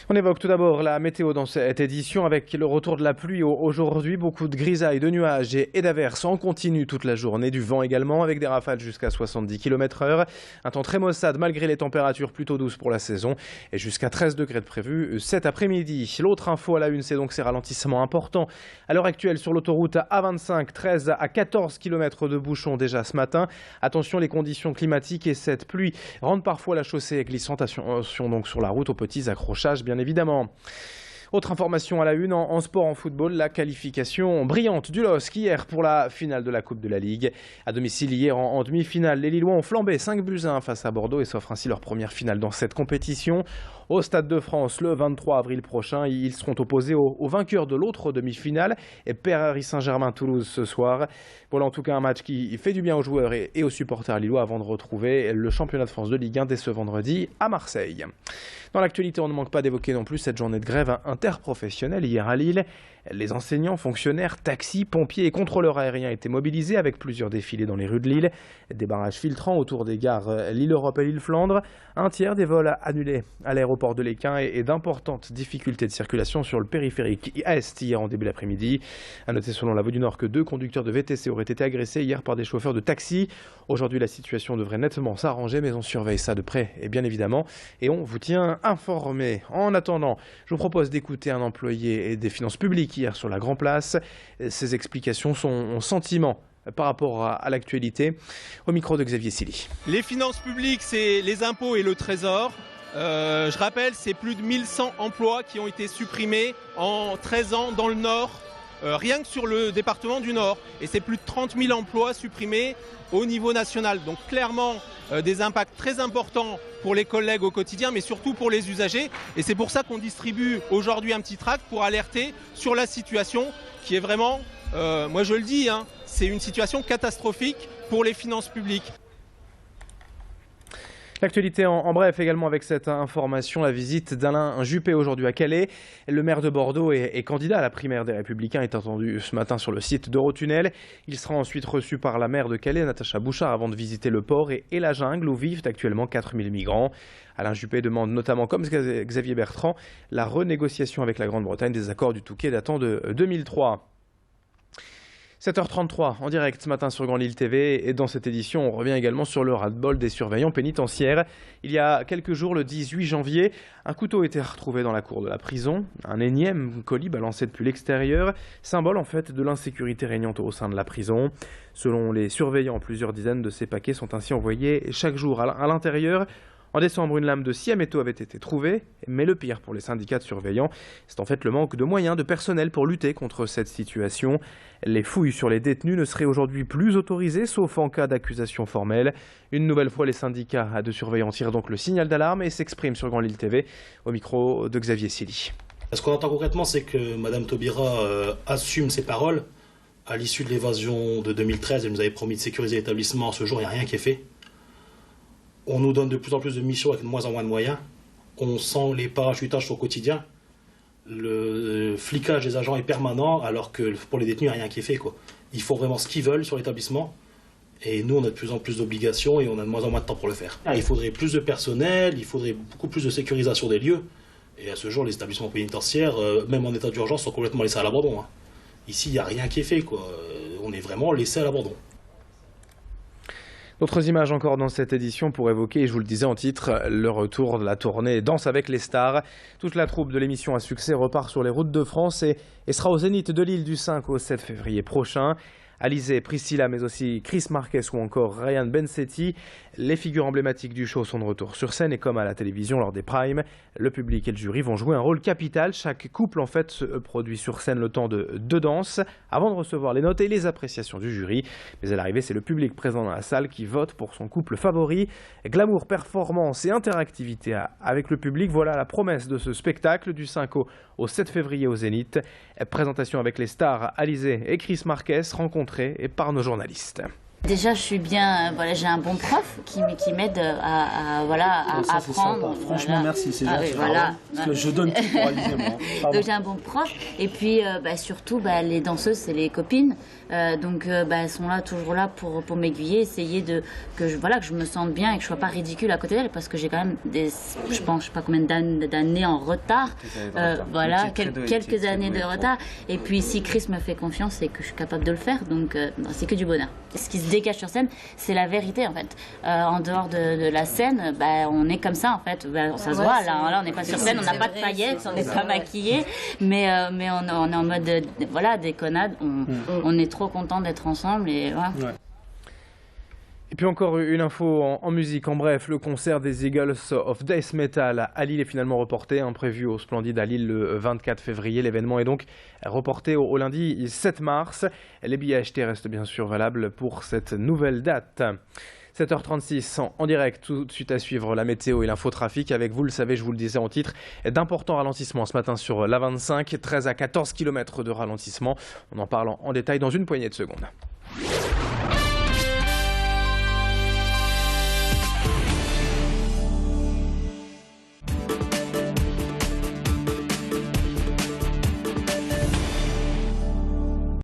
On évoque tout d'abord la météo dans cette édition avec le retour de la pluie aujourd'hui. Beaucoup de grisailles, de nuages et d'averses en continu toute la journée. Du vent également avec des rafales jusqu'à 70 km/h. Un temps très maussade malgré les températures plutôt douces pour la saison. Et jusqu'à 13 degrés de prévu cet après-midi. L'autre info à la une, c'est donc ces ralentissements importants. À l'heure actuelle sur l'autoroute A25, 13 à 14 km de bouchons déjà ce matin. Attention, les conditions climatiques et cette pluie rendent parfois la chaussée glissante. Attention donc sur la route aux petits accrochages bien évidemment. Autre information à la une, en sport, en football, la qualification brillante du LOSC hier pour la finale de la Coupe de la Ligue. À domicile hier en demi-finale, les Lillois ont flambé 5-1 face à Bordeaux et s'offrent ainsi leur première finale dans cette compétition. Au Stade de France, le 23 avril prochain, ils seront opposés aux vainqueurs de l'autre demi-finale et Paris Saint-Germain-Toulouse ce soir. Voilà en tout cas un match qui fait du bien aux joueurs et aux supporters lillois avant de retrouver le championnat de France de Ligue 1 dès ce vendredi à Marseille. Dans l'actualité, on ne manque pas d'évoquer non plus cette journée de grève interprofessionnelle hier à Lille. Les enseignants, fonctionnaires, taxis, pompiers et contrôleurs aériens étaient mobilisés avec plusieurs défilés dans les rues de Lille. Des barrages filtrants autour des gares Lille-Europe et Lille-Flandre. Un tiers des vols annulés à l'aéroport de Léquin et d'importantes difficultés de circulation sur le périphérique Est hier en début d'après-midi. À noter selon la Voix du Nord que 2 conducteurs de VTC auraient été agressés hier par des chauffeurs de taxi. Aujourd'hui, la situation devrait nettement s'arranger, mais on surveille ça de près et bien évidemment. Et on vous tient informé. En attendant, je vous propose d'écouter un employé des finances publiques hier sur la Grand Place. Ses explications sont sentiment par rapport à l'actualité. Au micro de Xavier Silly. Les finances publiques, c'est les impôts et le trésor. Je rappelle, c'est plus de 1100 emplois qui ont été supprimés en 13 ans dans le Nord, rien que sur le département du Nord. Et c'est plus de 30 000 emplois supprimés au niveau national. Donc clairement, des impacts très importants pour les collègues au quotidien, mais surtout pour les usagers. Et c'est pour ça qu'on distribue aujourd'hui un petit tract pour alerter sur la situation qui est vraiment, moi je le dis, c'est une situation catastrophique pour les finances publiques. L'actualité en bref également avec cette information, la visite d'Alain Juppé aujourd'hui à Calais. Le maire de Bordeaux et candidat à la primaire des Républicains est attendu ce matin sur le site d'Eurotunnel. Il sera ensuite reçu par la maire de Calais, Natacha Bouchard, avant de visiter le port et la jungle où vivent actuellement 4000 migrants. Alain Juppé demande notamment, comme Xavier Bertrand, la renégociation avec la Grande-Bretagne des accords du Touquet datant de 2003. 7h33 en direct ce matin sur Grand Lille TV et dans cette édition on revient également sur le ras-le-bol des surveillants pénitentiaires. Il y a quelques jours, le 18 janvier, un couteau était retrouvé dans la cour de la prison, un énième colis balancé depuis l'extérieur, symbole en fait de l'insécurité régnante au sein de la prison. Selon les surveillants, plusieurs dizaines de ces paquets sont ainsi envoyés chaque jour à l'intérieur. En décembre, une lame de scie à métaux avait été trouvée, mais le pire pour les syndicats de surveillants, c'est en fait le manque de moyens, de personnel pour lutter contre cette situation. Les fouilles sur les détenus ne seraient aujourd'hui plus autorisées, sauf en cas d'accusation formelle. Une nouvelle fois, les syndicats de surveillants tirent donc le signal d'alarme et s'expriment sur Grand Lille TV, au micro de Xavier Silly. Ce qu'on entend concrètement, c'est que Mme Taubira assume ses paroles. À l'issue de l'évasion de 2013, elle nous avait promis de sécuriser l'établissement. À ce jour, il n'y a rien qui est fait. On nous donne de plus en plus de missions avec de moins en moins de moyens. On sent les parachutages au quotidien. Le flicage des agents est permanent, alors que pour les détenus, il n'y a rien qui est fait, quoi. Ils font vraiment ce qu'ils veulent sur l'établissement. Et nous, on a de plus en plus d'obligations et on a de moins en moins de temps pour le faire. Il faudrait plus de personnel, il faudrait beaucoup plus de sécurisation des lieux. Et à ce jour, les établissements pénitentiaires, même en état d'urgence, sont complètement laissés à l'abandon. Ici, il n'y a rien qui est fait, quoi. On est vraiment laissé à l'abandon. D'autres images encore dans cette édition pour évoquer, je vous le disais en titre, le retour de la tournée Danse avec les stars. Toute la troupe de l'émission à succès repart sur les routes de France et sera au Zénith de Lille du 5 au 7 février prochain. Alizée, Priscilla, mais aussi Chris Marquez ou encore Ryan Bensetti. Les figures emblématiques du show sont de retour sur scène et comme à la télévision lors des primes, le public et le jury vont jouer un rôle capital. Chaque couple en fait se produit sur scène le temps de 2 danses avant de recevoir les notes et les appréciations du jury. Mais à l'arrivée, c'est le public présent dans la salle qui vote pour son couple favori. Glamour, performance et interactivité avec le public, voilà la promesse de ce spectacle du 5 au 7 février au Zénith. Présentation avec les stars Alizée et Chris Marquez rencontrés par nos journalistes. déjà, je suis bien. Voilà, j'ai un bon prof qui m'aide à apprendre. Franchement, voilà. merci, c'est oui, gentil. voilà. Parce que je donne tout pour Alizé, moi. Donc j'ai un bon prof. Et puis surtout, les danseuses, c'est les copines. Elles sont là, toujours là pour m'aiguiller, essayer que je me sente bien et que je sois pas ridicule à côté d'elles, parce que j'ai quand même je pense, je sais pas combien d'années en retard. Voilà, quelques années de retard. Et puis si Chris me fait confiance, c'est que je suis capable de le faire. Donc c'est que du bonheur. Ce qui se dégage sur scène, c'est la vérité en fait. En dehors de la scène, on est comme ça en fait. Ça se voit là, on n'est pas sur scène, on n'a pas de paillettes, on n'est pas maquillés, mais on est en mode déconnade. On est trop content d'être ensemble et voilà. Ouais. Et puis encore une info en musique, en bref, le concert des Eagles of Death Metal à Lille est finalement reporté, prévu au Splendide à Lille le 24 février. L'événement est donc reporté au lundi 7 mars. Les billets achetés restent bien sûr valables pour cette nouvelle date. 7h36 en direct, tout de suite à suivre la météo et l'infotrafic avec, vous le savez, je vous le disais en titre, d'importants ralentissements ce matin sur l'A25, 13 à 14 km de ralentissement. On en parle en détail dans une poignée de secondes.